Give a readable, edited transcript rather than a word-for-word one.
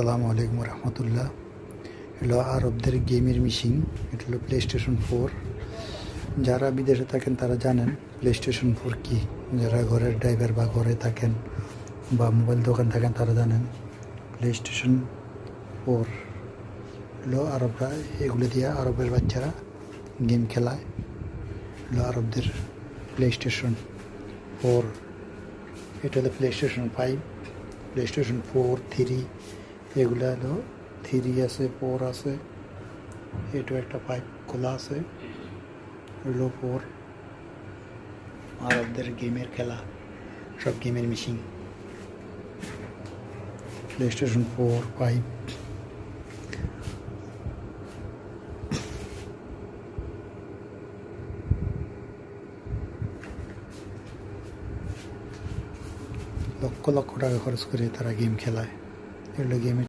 আসসালামু আলাইকুম রহমতুল্লাহ। হলো আরবদের গেমের মেশিন। এটা হলো PlayStation 4। যারা বিদেশে থাকেন তারা জানেন PlayStation 4 কি। যারা ঘরের ড্রাইভার বা ঘরে থাকেন বা মোবাইল দোকান থাকেন তারা জানেন PlayStation 4 হলো আরবরা এগুলো দিয়ে আরবের বাচ্চারা গেম খেলায়। হলো আরবদের PlayStation 4। এটা হলো PlayStation 5, PlayStation 4, 3। এগুলো হলো 3 আছে, 4 আছে, এটাও একটা 5 খোলা আছে। হলো 4 আরবদের গেমের খেলা, সব গেমের মেশিন PlayStation 4, 5। লক্ষ লক্ষ টাকা খরচ করে তারা গেম খেলায়। এগুলো গেমের